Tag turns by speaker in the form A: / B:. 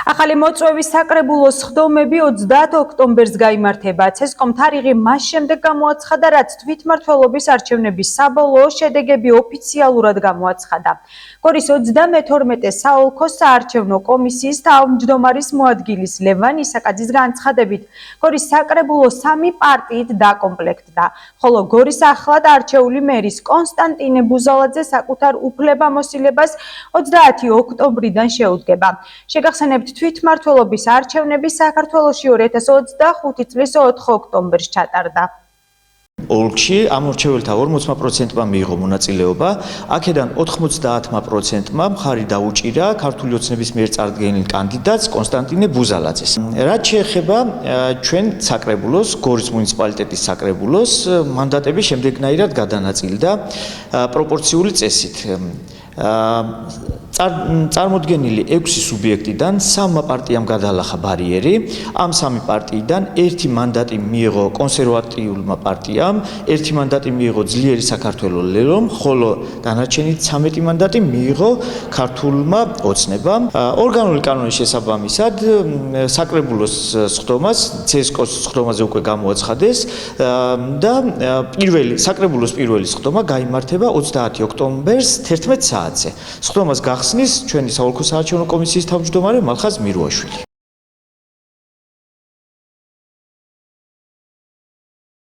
A: ახალი მოწვევის საკრებულოს სხდომები 30 ოქტომბერს გაიმართება. ცესკომ თარიღი მას შემდეგ გამოაცხადა, რაც თვითმმართველობის არჩევნების საბოლოო შედეგები ოფიციალურად გამოაცხადა. გორის 32 საოლქო საარჩევნო კომისიის თავმჯდომარის მოადგილის ლევან ისაკაძის განცხადებით, გორის საკრებულო 3 პარტიით დაკომპლექტდა, ხოლო გორის ახლად არჩეული მერის კონსტანტინე ბუზალაძე საკუთარ უფლებამოსილებას 30 ოქტომბრიდან შეუდგება. შეგახსენებთ, თვითმმართველობის არჩევნები საქართველოში 2025 წლის 4 ოქტომბერს ჩატარდა.
B: ოლქში ამორჩეველთა 40%-მა მიიღო მონაწილეობა, აქედან 90%-მა მხარი დაუჭირა ქართული ოცნების მიერ წარდგენილ კანდიდატს კონსტანტინე ბუზალაძეს. რაც შეეხება ჩვენ საკრებულოს, გორის მუნიციპალიტეტის საკრებულოს, მანდატები შემდეგნაირად გადანაწილდა პროპორციული წესით. წარმოდგენილი 6 სუბიექტიდან 3 პარტიამ გადაალახა ბარიერი, ამ 3 პარტიიდან 1 მანდატი მიიღო კონსერვატიულმა პარტიამ, 1 მანდატი მიიღო ძლიერი საქართველოს ლელომ, ხოლო დანარჩენი 13 მანდატი მიიღო ქართულმა ოცნებამ. ორგანული კანონის შესაბამისად საკრებულოს სხდომას, ცესკოს სხდომაზე უკვე გამოაცხადეს და საკრებულოს პირველი სხდომა გაიმართება 30 ოქტომბერს 11 საათზე. სხდომას გახსნის ჩვენი საოლქო საარჩევნო კომისიის თავმჯდომარე მალხაზ მირუაშვილი.